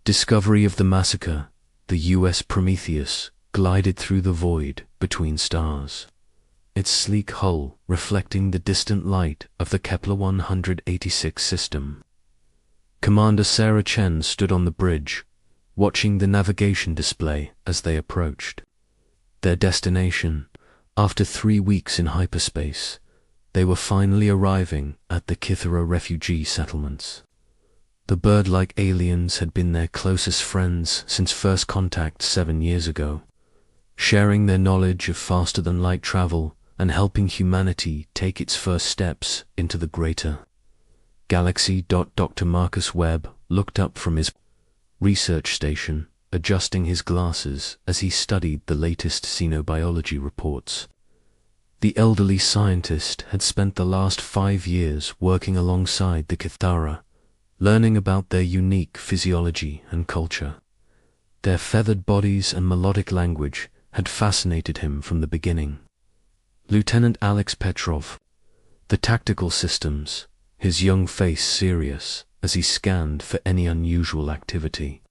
Discovery of the Massacre, the U.S. Prometheus glided through the void between stars, its sleek hull reflecting the distant light of the Kepler 186 system. Commander Sarah Chen stood on the bridge, watching the navigation display as they approached. Their destination, after 3 weeks in hyperspace, they were finally arriving at the Kythera refugee settlements. The bird-like aliens had been their closest friends since first contact 7 years ago, sharing their knowledge of faster-than-light travel and helping humanity take its first steps into the greater galaxy. Dr. Marcus Webb looked up from his research station, adjusting his glasses as he studied the latest xenobiology reports. The elderly scientist had spent the last 5 years working alongside the Kythera, learning about their unique physiology and culture. Their feathered bodies and melodic language had fascinated him from the beginning. Lieutenant Alex Petrov, the tactical systems, his young face serious as he scanned for any unusual activity.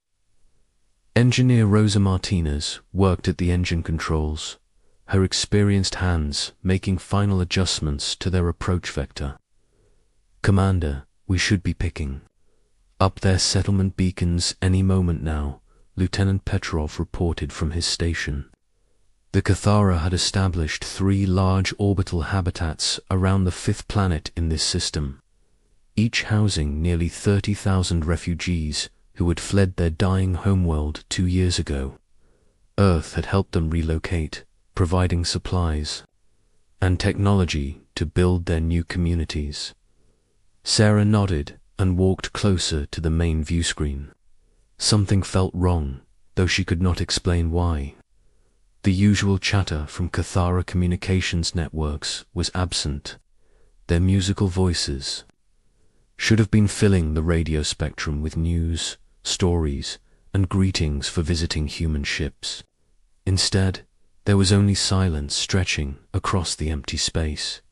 Engineer Rosa Martinez worked at the engine controls, her experienced hands making final adjustments to their approach vector. "Commander, we should be picking up their settlement beacons any moment now," Lieutenant Petrov reported from his station. The Kythera had established 3 large orbital habitats around the 5th planet in this system, each housing nearly 30,000 refugees who had fled their dying homeworld 2 years ago. Earth had helped them relocate, providing supplies and technology to build their new communities. Sarah nodded and walked closer to the main view screen. Something felt wrong, though she could not explain why. The usual chatter from Kythera communications networks was absent. Their musical voices should have been filling the radio spectrum with news, stories, and greetings for visiting human ships. Instead, there was only silence stretching across the empty space.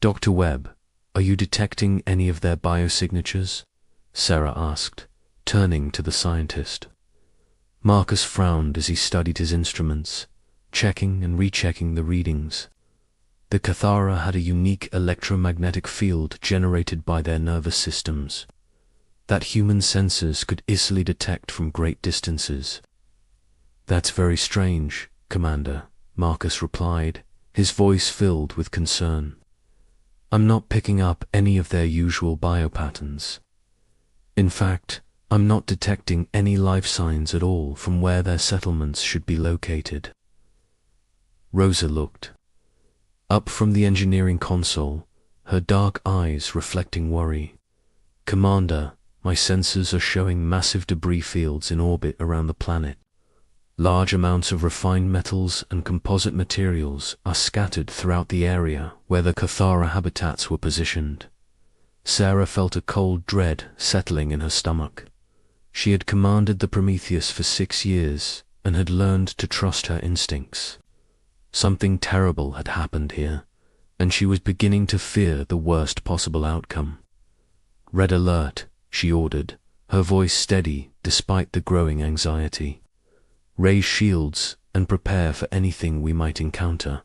"Dr. Webb, are you detecting any of their biosignatures?" Sarah asked, turning to the scientist. Marcus frowned as he studied his instruments, checking and rechecking the readings. The Kythera had a unique electromagnetic field generated by their nervous systems that human sensors could easily detect from great distances. "That's very strange, Commander," Marcus replied, his voice filled with concern. "I'm not picking up any of their usual biopatterns. In fact, I'm not detecting any life signs at all from where their settlements should be located." Rosa looked up from the engineering console, her dark eyes reflecting worry. "Commander, my sensors are showing massive debris fields in orbit around the planet. Large amounts of refined metals and composite materials are scattered throughout the area where the Kythera habitats were positioned." Sarah felt a cold dread settling in her stomach. She had commanded the Prometheus for 6 years and had learned to trust her instincts. Something terrible had happened here, and she was beginning to fear the worst possible outcome. "Red alert," she ordered, her voice steady despite the growing anxiety. "Raise shields and prepare for anything we might encounter."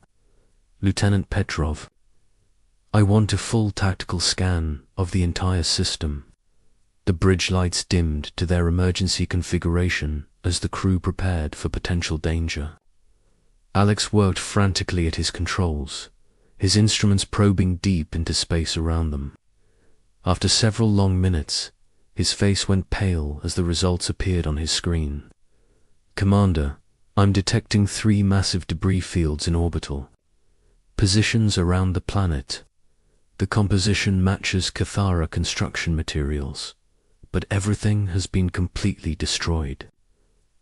"Lieutenant Petrov, I want a full tactical scan of the entire system." The bridge lights dimmed to their emergency configuration as the crew prepared for potential danger. Alex worked frantically at his controls, his instruments probing deep into space around them. After several long minutes, his face went pale as the results appeared on his screen. "Commander, I'm detecting 3 massive debris fields in orbital positions around the planet. The composition matches Kythera construction materials, but everything has been completely destroyed.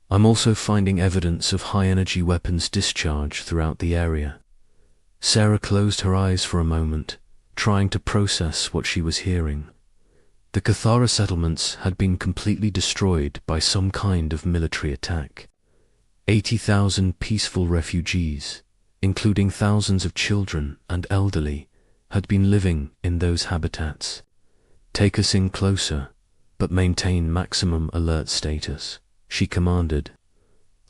I'm also finding evidence of high-energy weapons discharge throughout the area." Sarah closed her eyes for a moment, trying to process what she was hearing. The Kythera settlements had been completely destroyed by some kind of military attack. 80,000 peaceful refugees, including thousands of children and elderly, had been living in those habitats. "Take us in closer," but maintain maximum alert status, she commanded.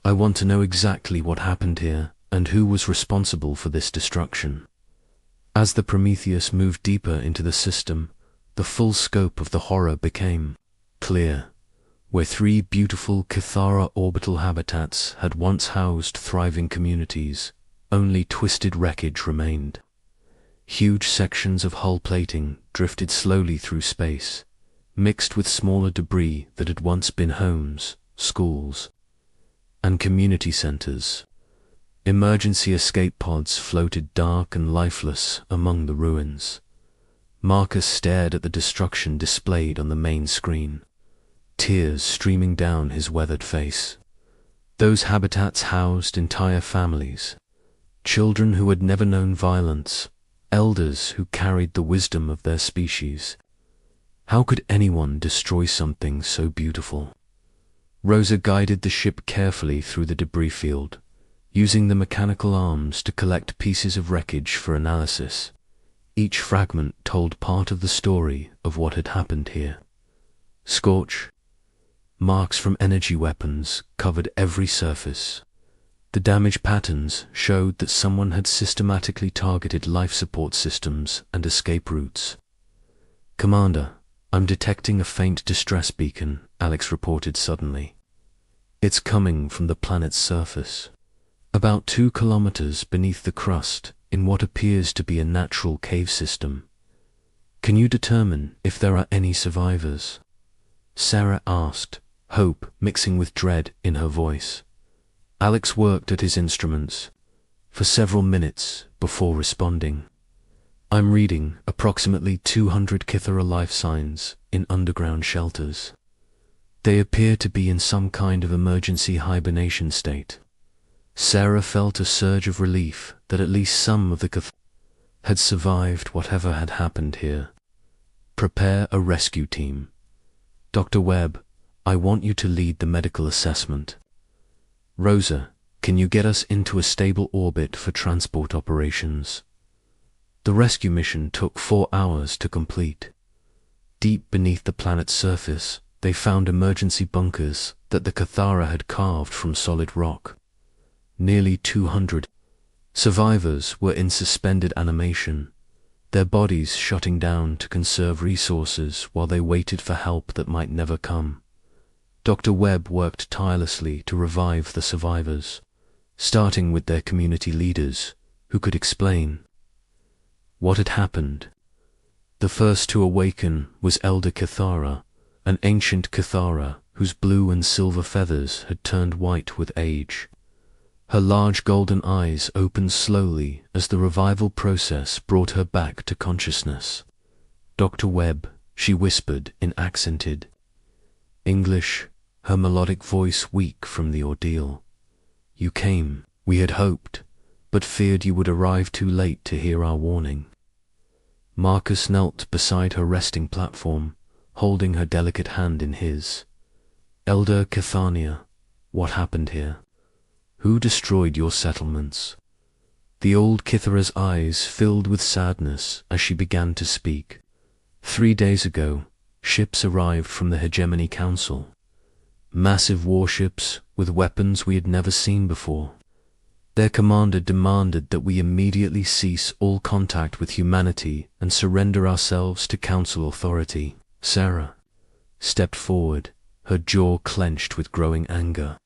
I want to know exactly what happened here and who was responsible for this destruction. As the Prometheus moved deeper into the system, the full scope of the horror became clear. Where 3 beautiful Cathara orbital habitats had once housed thriving communities, only twisted wreckage remained. Huge sections of hull plating drifted slowly through space, mixed with smaller debris that had once been homes, schools, and community centers. Emergency escape pods floated dark and lifeless among the ruins. Marcus stared at the destruction displayed on the main screen, tears streaming down his weathered face. Those habitats housed entire families, children who had never known violence, elders who carried the wisdom of their species. How could anyone destroy something so beautiful? Rosa guided the ship carefully through the debris field, using the mechanical arms to collect pieces of wreckage for analysis. Each fragment told part of the story of what had happened here. Scorch, marks from energy weapons covered every surface. The damage patterns showed that someone had systematically targeted life support systems and escape routes. Commander, I'm detecting a faint distress beacon, Alex reported suddenly. It's coming from the planet's surface, about 2 kilometers beneath the crust in what appears to be a natural cave system. Can you determine if there are any survivors? Sarah asked, hope mixing with dread in her voice. Alex worked at his instruments for several minutes before responding. I'm reading approximately 200 Kithara life signs in underground shelters. They appear to be in some kind of emergency hibernation state. Sarah felt a surge of relief that at least some of the Kithara had survived whatever had happened here. Prepare a rescue team. Dr. Webb, I want you to lead the medical assessment. Rosa, can you get us into a stable orbit for transport operations? The rescue mission took 4 hours to complete. Deep beneath the planet's surface, they found emergency bunkers that the Cathara had carved from solid rock. Nearly 200 survivors were in suspended animation, their bodies shutting down to conserve resources while they waited for help that might never come. Dr. Webb worked tirelessly to revive the survivors, starting with their community leaders, who could explain what had happened. The first to awaken was Elder Cathara, an ancient Cathara whose blue and silver feathers had turned white with age. Her large golden eyes opened slowly as the revival process brought her back to consciousness. Dr. Webb, she whispered in accented English, her melodic voice weak from the ordeal. You came, we had hoped, but feared you would arrive too late to hear our warning. Marcus knelt beside her resting platform, holding her delicate hand in his. Elder Cathania, what happened here? Who destroyed your settlements? The old Kithara's eyes filled with sadness as she began to speak. 3 days ago, ships arrived from the Hegemony Council. Massive warships with weapons we had never seen before. Their commander demanded that we immediately cease all contact with humanity and surrender ourselves to Council authority. Sarah stepped forward, her jaw clenched with growing anger.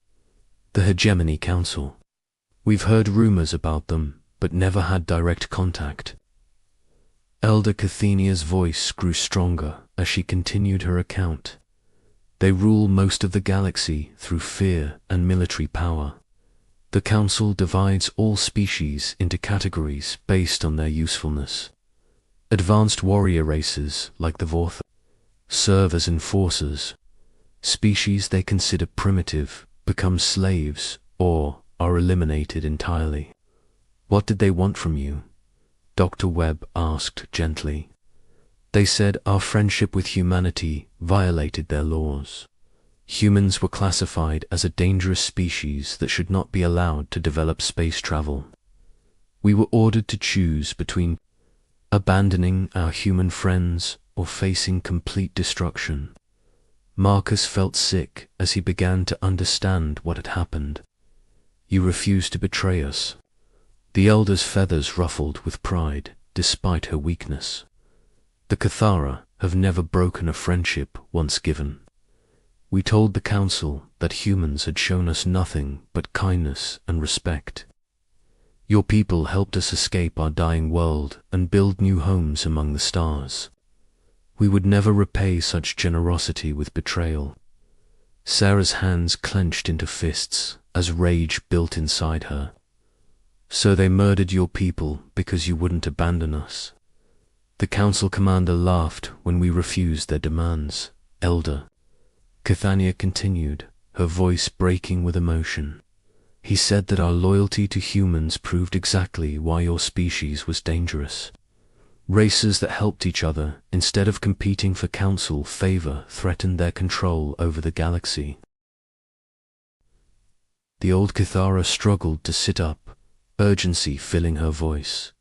The Hegemony Council. We've heard rumors about them, but never had direct contact. Elder Cathenia's voice grew stronger as she continued her account. They rule most of the galaxy through fear and military power. The Council divides all species into categories based on their usefulness. Advanced warrior races, like the Vorth, serve as enforcers. Species they consider primitive become slaves or are eliminated entirely. What did they want from you? Dr. Webb asked gently. They said our friendship with humanity violated their laws. Humans were classified as a dangerous species that should not be allowed to develop space travel. We were ordered to choose between abandoning our human friends or facing complete destruction. Marcus felt sick as he began to understand what had happened. You refused to betray us. The elder's feathers ruffled with pride, despite her weakness. The Cathara have never broken a friendship once given. We told the council that humans had shown us nothing but kindness and respect. Your people helped us escape our dying world and build new homes among the stars. We would never repay such generosity with betrayal. Sarah's hands clenched into fists as rage built inside her. So they murdered your people because you wouldn't abandon us. The council commander laughed when we refused their demands. Elder, Cathania continued, her voice breaking with emotion. He said that our loyalty to humans proved exactly why your species was dangerous. Races that helped each other instead of competing for council favor threatened their control over the galaxy. The old Cathara struggled to sit up, urgency filling her voice.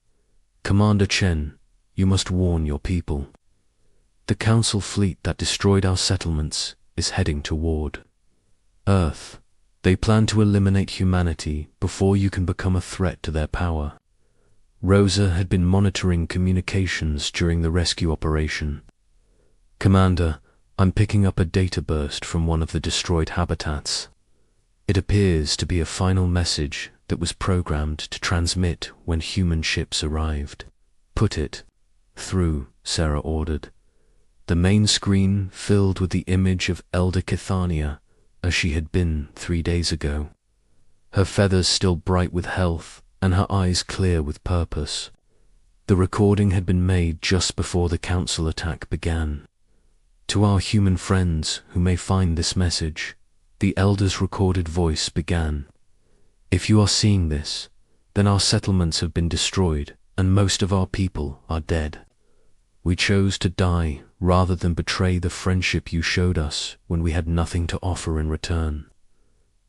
Commander Chen, you must warn your people. The council fleet that destroyed our settlements is heading toward Earth. They plan to eliminate humanity before you can become a threat to their power. Rosa had been monitoring communications during the rescue operation. Commander, I'm picking up a data burst from one of the destroyed habitats. It appears to be a final message that was programmed to transmit when human ships arrived. Put it through, Sarah ordered. The main screen filled with the image of Elder Cathania as she had been 3 days ago. Her feathers still bright with health and her eyes clear with purpose. The recording had been made just before the council attack began. To our human friends who may find this message, the elder's recorded voice began. If you are seeing this, then our settlements have been destroyed and most of our people are dead. We chose to die rather than betray the friendship you showed us when we had nothing to offer in return.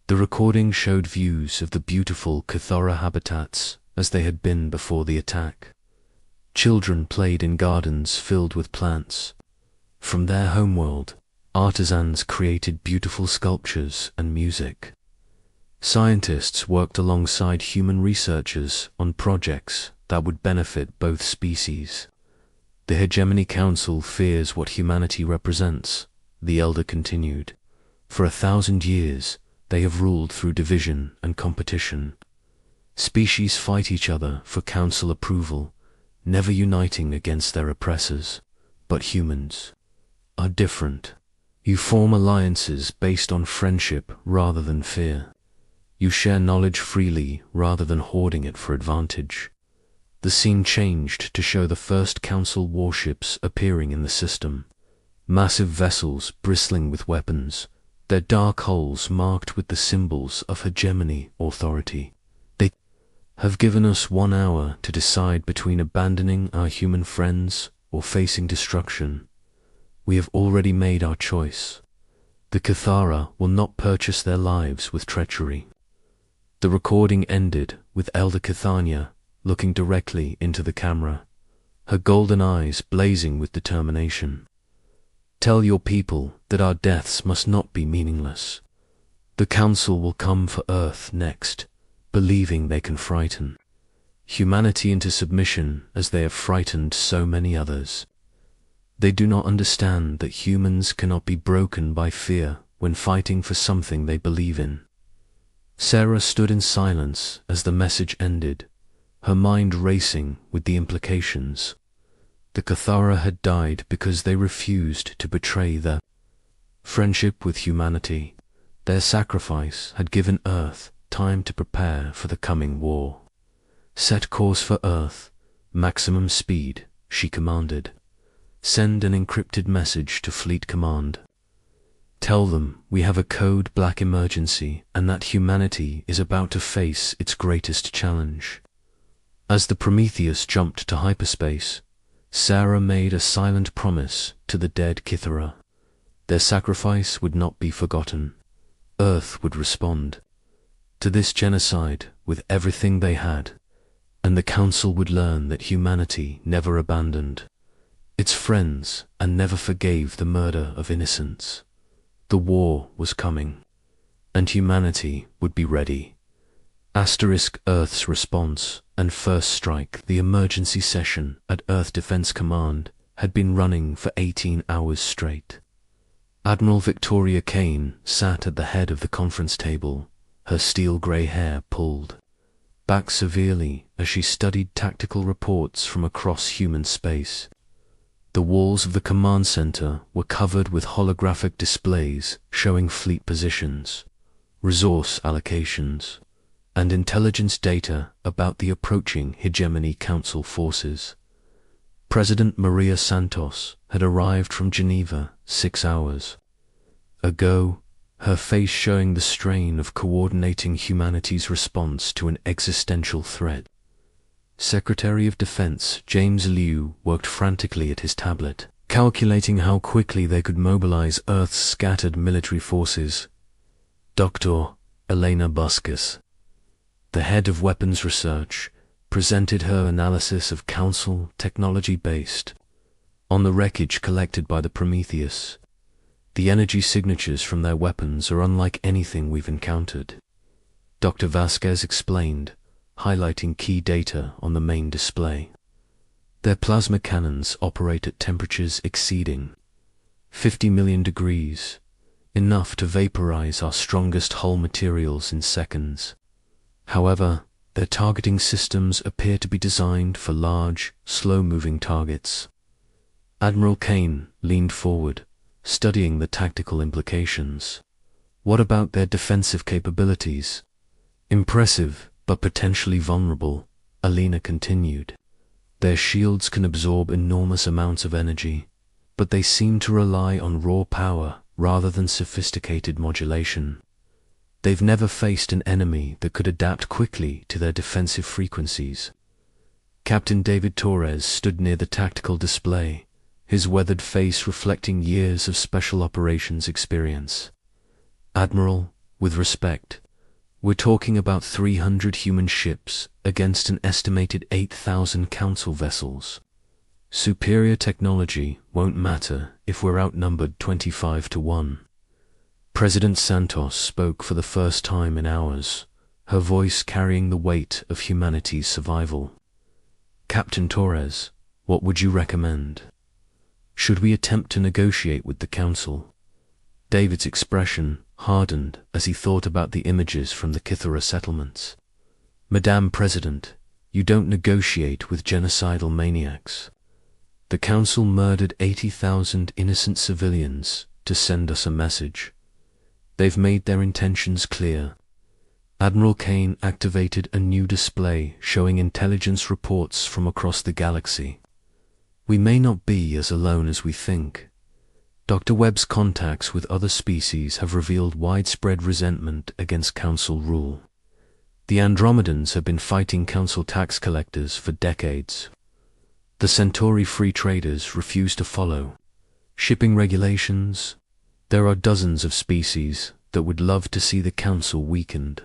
The recording showed views of the beautiful Cathara habitats as they had been before the attack. Children played in gardens filled with plants. From their homeworld, artisans created beautiful sculptures and music. Scientists worked alongside human researchers on projects that would benefit both species. The Hegemony Council fears what humanity represents, the elder continued. For 1,000 years, they have ruled through division and competition. Species fight each other for council approval, never uniting against their oppressors. But humans are different. You form alliances based on friendship rather than fear. You share knowledge freely rather than hoarding it for advantage. The scene changed to show the first council warships appearing in the system. Massive vessels bristling with weapons, their dark hulls marked with the symbols of hegemony authority. They have given us 1 hour to decide between abandoning our human friends or facing destruction. We have already made our choice. The Cathara will not purchase their lives with treachery. The recording ended with Elder Cathania looking directly into the camera, her golden eyes blazing with determination. Tell your people that our deaths must not be meaningless. The council will come for Earth next, believing they can frighten humanity into submission as they have frightened so many others. They do not understand that humans cannot be broken by fear when fighting for something they believe in. Sarah stood in silence as the message ended, her mind racing with the implications. The Cathara had died because they refused to betray their friendship with humanity. Their sacrifice had given Earth time to prepare for the coming war. Set course for Earth, maximum speed, she commanded. Send an encrypted message to Fleet Command. Tell them we have a code black emergency and that humanity is about to face its greatest challenge. As the Prometheus jumped to hyperspace, Sarah made a silent promise to the dead Cathara. Their sacrifice would not be forgotten. Earth would respond to this genocide with everything they had, and the Council would learn that humanity never abandoned its friends and never forgave the murder of innocents. The war was coming, and humanity would be ready. Earth's response and first strike. The emergency session at Earth Defense Command had been running for 18 hours straight. Admiral Victoria Kane sat at the head of the conference table, her steel-grey hair pulled back severely as she studied tactical reports from across human space. The walls of the command center were covered with holographic displays showing fleet positions, resource allocations, and intelligence data about the approaching Hegemony Council forces. President Maria Santos had arrived from Geneva 6 hours ago, her face showing the strain of coordinating humanity's response to an existential threat. Secretary of Defense James Liu worked frantically at his tablet, calculating how quickly they could mobilize Earth's scattered military forces. Dr. Elena Busquets, the head of weapons research, presented her analysis of Council technology based on the wreckage collected by the Prometheus. The energy signatures from their weapons are unlike anything we've encountered, Dr. Vasquez explained, highlighting key data on the main display. Their plasma cannons operate at temperatures exceeding 50 million degrees, enough to vaporize our strongest hull materials in seconds. However, their targeting systems appear to be designed for large, slow-moving targets. Admiral Kane leaned forward, studying the tactical implications. What about their defensive capabilities? Impressive, but potentially vulnerable, Alina continued. Their shields can absorb enormous amounts of energy, but they seem to rely on raw power rather than sophisticated modulation. They've never faced an enemy that could adapt quickly to their defensive frequencies. Captain David Torres stood near the tactical display, his weathered face reflecting years of special operations experience. Admiral, with respect, we're talking about 300 human ships against an estimated 8,000 council vessels. Superior technology won't matter if we're outnumbered 25-1. President Santos spoke for the first time in hours, her voice carrying the weight of humanity's survival. Captain Torres, what would you recommend? Should we attempt to negotiate with the Council? David's expression hardened as he thought about the images from the Kithara settlements. Madame President, you don't negotiate with genocidal maniacs. The Council murdered 80,000 innocent civilians to send us a message. They've made their intentions clear. Admiral Kane activated a new display showing intelligence reports from across the galaxy. We may not be as alone as we think. Dr. Webb's contacts with other species have revealed widespread resentment against Council rule. The Andromedans have been fighting Council tax collectors for decades. The Centauri free traders refuse to follow shipping regulations. There are dozens of species that would love to see the Council weakened.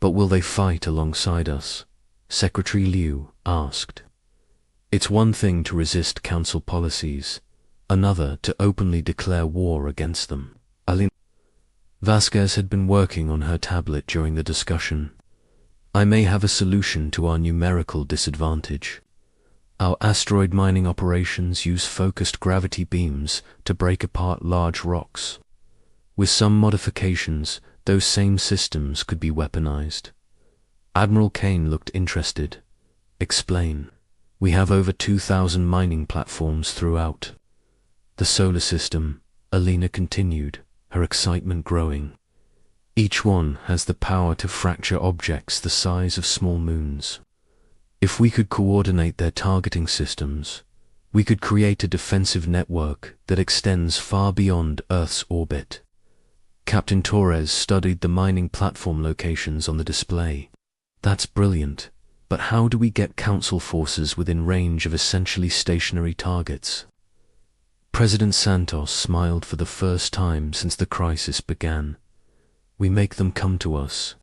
But will they fight alongside us? Secretary Liu asked. It's one thing to resist Council policies, another to openly declare war against them. Alina Vasquez had been working on her tablet during the discussion. I may have a solution to our numerical disadvantage. Our asteroid mining operations use focused gravity beams to break apart large rocks. With some modifications, those same systems could be weaponized. Admiral Kane looked interested. Explain. We have over 2,000 mining platforms throughout the solar system, Alina continued, her excitement growing. Each one has the power to fracture objects the size of small moons. If we could coordinate their targeting systems, we could create a defensive network that extends far beyond Earth's orbit. Captain Torres studied the mining platform locations on the display. That's brilliant, but how do we get Council forces within range of essentially stationary targets? President Santos smiled for the first time since the crisis began. We make them come to us.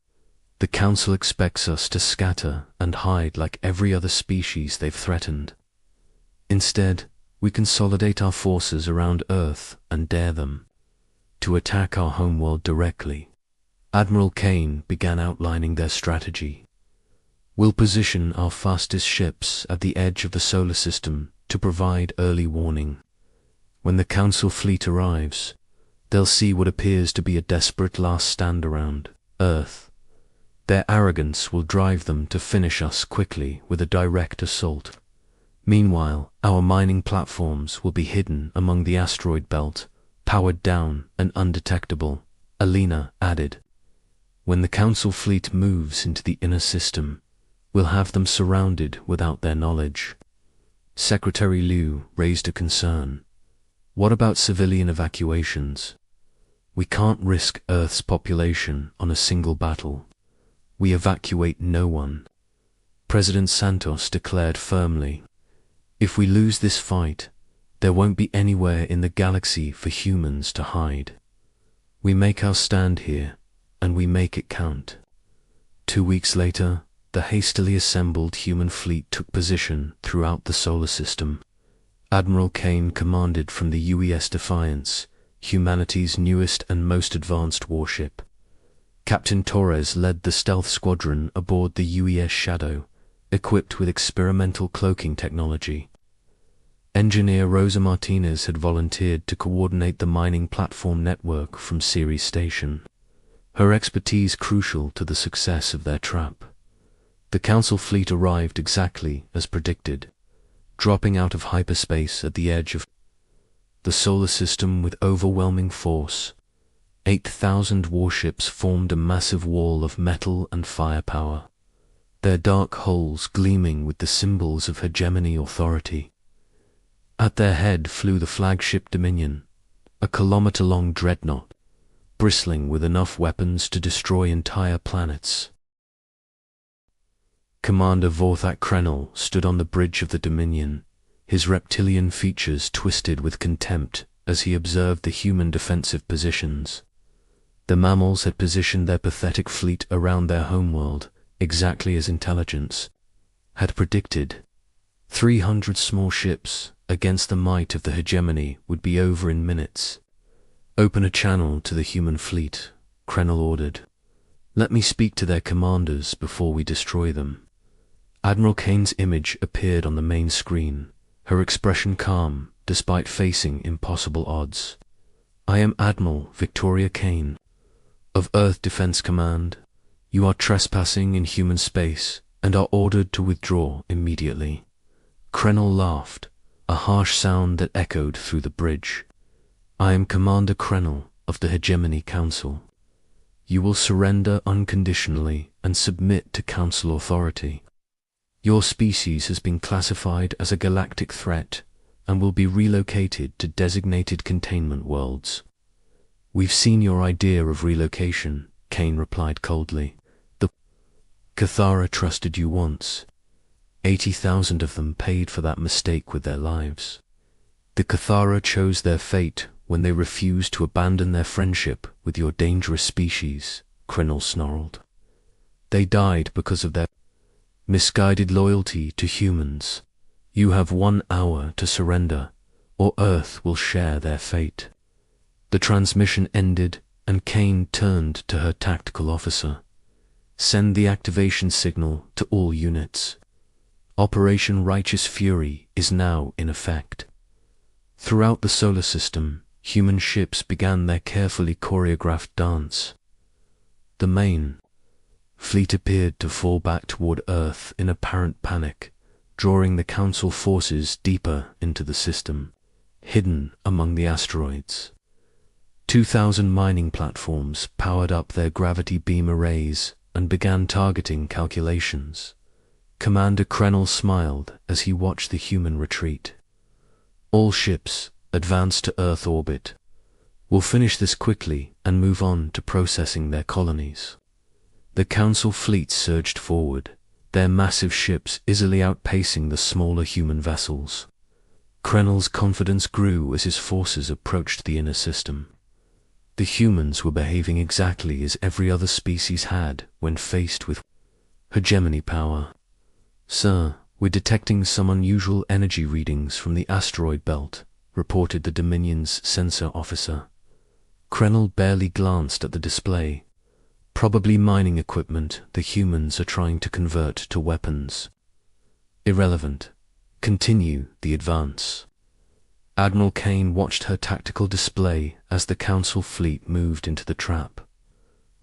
The Council expects us to scatter and hide like every other species they've threatened. Instead, we consolidate our forces around Earth and dare them to attack our homeworld directly. Admiral Kane began outlining their strategy. We'll position our fastest ships at the edge of the solar system to provide early warning. When the Council fleet arrives, they'll see what appears to be a desperate last stand around Earth. Their arrogance will drive them to finish us quickly with a direct assault. Meanwhile, our mining platforms will be hidden among the asteroid belt, powered down and undetectable, Alina added. When the Council fleet moves into the inner system, we'll have them surrounded without their knowledge. Secretary Liu raised a concern. What about civilian evacuations? We can't risk Earth's population on a single battle. We evacuate no one. President Santos declared firmly. If we lose this fight, there won't be anywhere in the galaxy for humans to hide. We make our stand here, and we make it count. 2 weeks later, the hastily assembled human fleet took position throughout the solar system. Admiral Kane commanded from the UES Defiance, humanity's newest and most advanced warship. Captain Torres led the stealth squadron aboard the UES Shadow, equipped with experimental cloaking technology. Engineer Rosa Martinez had volunteered to coordinate the mining platform network from Ceres Station, her expertise crucial to the success of their trap. The Council fleet arrived exactly as predicted, dropping out of hyperspace at the edge of the solar system with overwhelming force. 8,000 warships formed a massive wall of metal and firepower, their dark hulls gleaming with the symbols of hegemony authority. At their head flew the flagship Dominion, a kilometer-long dreadnought, bristling with enough weapons to destroy entire planets. Commander Vorthak Krenel stood on the bridge of the Dominion, his reptilian features twisted with contempt as he observed the human defensive positions. The mammals had positioned their pathetic fleet around their homeworld, exactly as intelligence had predicted. 300 small ships against the might of the hegemony would be over in minutes. Open a channel to the human fleet, Krenel ordered. Let me speak to their commanders before we destroy them. Admiral Kane's image appeared on the main screen, her expression calm despite facing impossible odds. I am Admiral Victoria Kane, of Earth Defense Command. You are trespassing in human space and are ordered to withdraw immediately. Krenel laughed, a harsh sound that echoed through the bridge. I am Commander Krenel of the Hegemony Council. You will surrender unconditionally and submit to Council authority. Your species has been classified as a galactic threat and will be relocated to designated containment worlds. We've seen your idea of relocation, Kane replied coldly. The Cathara trusted you once. 80,000 of them paid for that mistake with their lives. The Cathara chose their fate when they refused to abandon their friendship with your dangerous species, Krenel snarled. They died because of their misguided loyalty to humans. You have 1 hour to surrender, or Earth will share their fate. The transmission ended, and Kane turned to her tactical officer. Send the activation signal to all units. Operation Righteous Fury is now in effect. Throughout the solar system, human ships began their carefully choreographed dance. The main fleet appeared to fall back toward Earth in apparent panic, drawing the Council forces deeper into the system, hidden among the asteroids. 2,000 mining platforms powered up their gravity beam arrays and began targeting calculations. Commander Krenel smiled as he watched the human retreat. All ships advance to Earth orbit. We'll finish this quickly and move on to processing their colonies. The Council fleet surged forward, their massive ships easily outpacing the smaller human vessels. Krenel's confidence grew as his forces approached the inner system. The humans were behaving exactly as every other species had when faced with hegemony power. Sir, we're detecting some unusual energy readings from the asteroid belt, reported the Dominion's sensor officer. Krenel barely glanced at the display. Probably mining equipment the humans are trying to convert to weapons. Irrelevant. Continue the advance. Admiral Kane watched her tactical display as the Council fleet moved into the trap.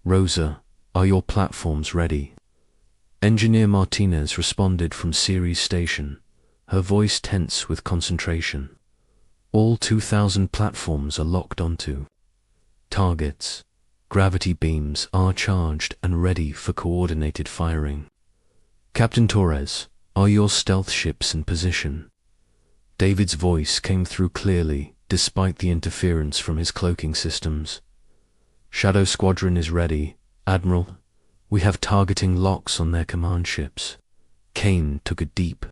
Rosa, are your platforms ready? Engineer Martinez responded from Ceres Station, her voice tense with concentration. All 2,000 platforms are locked onto. Targets. Gravity beams are charged and ready for coordinated firing. Captain Torres, are your stealth ships in position? David's voice came through clearly, despite the interference from his cloaking systems. Shadow Squadron is ready, Admiral. We have targeting locks on their command ships. Kane took a deep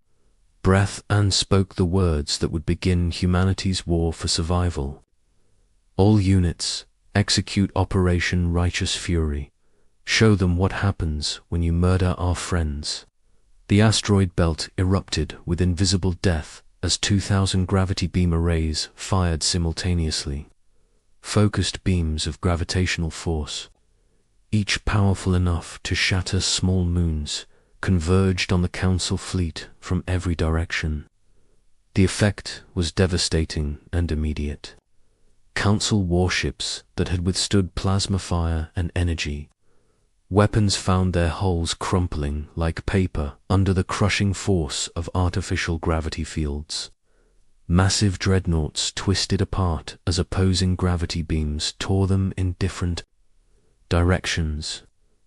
breath and spoke the words that would begin humanity's war for survival. All units, execute Operation Righteous Fury. Show them what happens when you murder our friends. The asteroid belt erupted with invisible death as 2,000 gravity beam arrays fired simultaneously. Focused beams of gravitational force, each powerful enough to shatter small moons, converged on the Council fleet from every direction. The effect was devastating and immediate. Council warships that had withstood plasma fire and energy. Weapons found their hulls crumpling like paper under the crushing force of artificial gravity fields. Massive dreadnoughts twisted apart as opposing gravity beams tore them in different directions.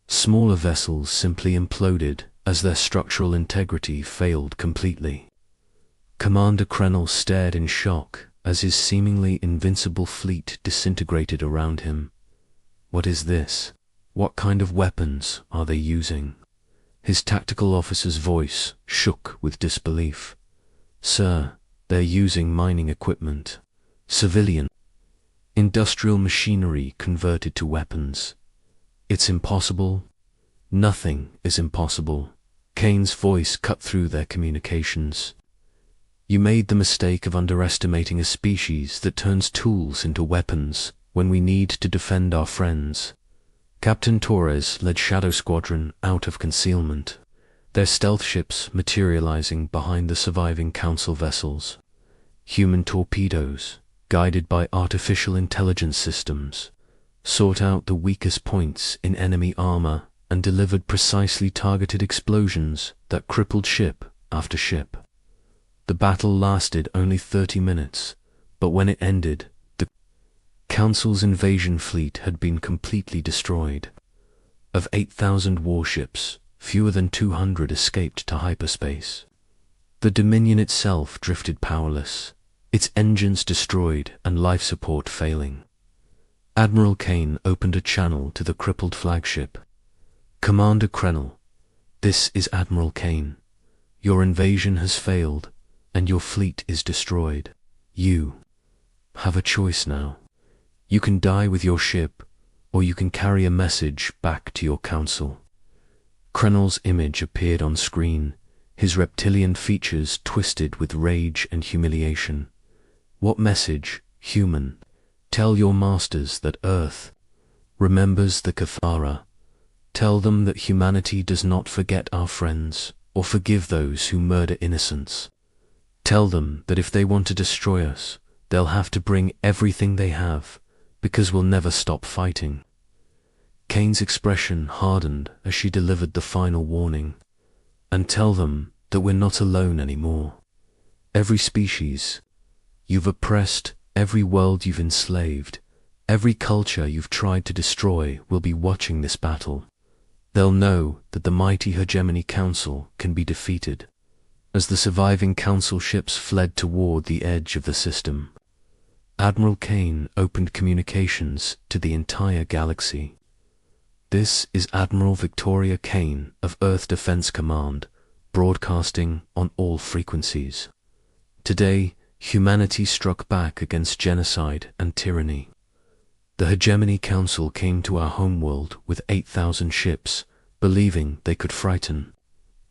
Smaller vessels simply imploded as their structural integrity failed completely. Commander Krenel stared in shock as his seemingly invincible fleet disintegrated around him. What is this? What kind of weapons are they using? His tactical officer's voice shook with disbelief. Sir, they're using mining equipment. Civilian. Industrial machinery converted to weapons. It's impossible. Nothing is impossible. Kane's voice cut through their communications. You made the mistake of underestimating a species that turns tools into weapons when we need to defend our friends. Captain Torres led Shadow Squadron out of concealment, their stealth ships materializing behind the surviving Council vessels. Human torpedoes, guided by artificial intelligence systems, sought out the weakest points in enemy armor and delivered precisely targeted explosions that crippled ship after ship. The battle lasted only 30 minutes, but when it ended, the Council's invasion fleet had been completely destroyed. Of 8,000 warships, fewer than 200 escaped to hyperspace. The Dominion itself drifted powerless, its engines destroyed and life support failing. Admiral Kane opened a channel to the crippled flagship. Commander Krenel, this is Admiral Kane. Your invasion has failed, and your fleet is destroyed. You have a choice now. You can die with your ship, or you can carry a message back to your Council. Krenel's image appeared on screen, his reptilian features twisted with rage and humiliation. What message, human? Tell your masters that Earth remembers the Kafara. Tell them that humanity does not forget our friends, or forgive those who murder innocents. Tell them that if they want to destroy us, they'll have to bring everything they have, because we'll never stop fighting. Kane's expression hardened as she delivered the final warning. And tell them that we're not alone anymore. Every species you've oppressed, every world you've enslaved, every culture you've tried to destroy will be watching this battle. They'll know that the mighty Hegemony Council can be defeated. As the surviving Council ships fled toward the edge of the system, Admiral Kane opened communications to the entire galaxy. This is Admiral Victoria Kane of Earth Defense Command, broadcasting on all frequencies. Today, humanity struck back against genocide and tyranny. The Hegemony Council came to our homeworld with 8,000 ships, believing they could frighten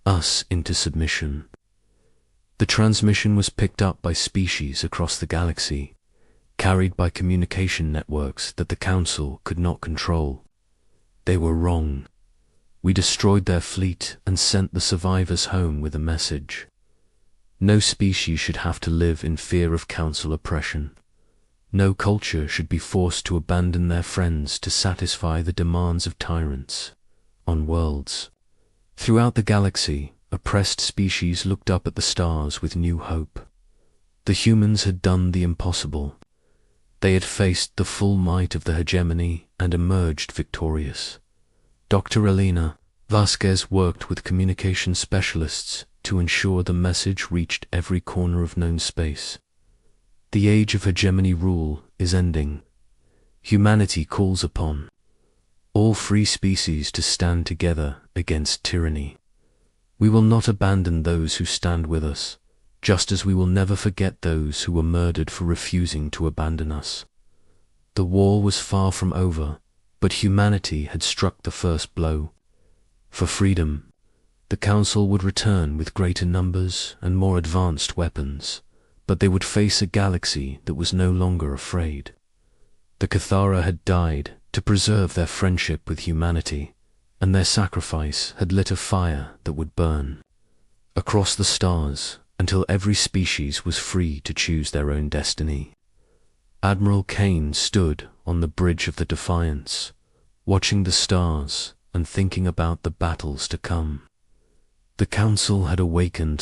us into submission. The transmission was picked up by species across the galaxy. carried by communication networks that the Council could not control. They were wrong. We destroyed their fleet and sent the survivors home with a message. No species should have to live in fear of Council oppression. No culture should be forced to abandon their friends to satisfy the demands of tyrants. On worlds throughout the galaxy, oppressed species looked up at the stars with new hope. The humans had done the impossible. They had faced the full might of the hegemony and emerged victorious. Dr. Elena Vasquez worked with communication specialists to ensure the message reached every corner of known space. The age of hegemony rule is ending. Humanity calls upon all free species to stand together against tyranny. We will not abandon those who stand with us, just as we will never forget those who were murdered for refusing to abandon us. The war was far from over, but humanity had struck the first blow. For freedom, the Council would return with greater numbers and more advanced weapons, but they would face a galaxy that was no longer afraid. The Cathara had died to preserve their friendship with humanity, and their sacrifice had lit a fire that would burn across the stars until every species was free to choose their own destiny. Admiral Kane stood on the bridge of the Defiance, watching the stars and thinking about the battles to come. The Council had awakened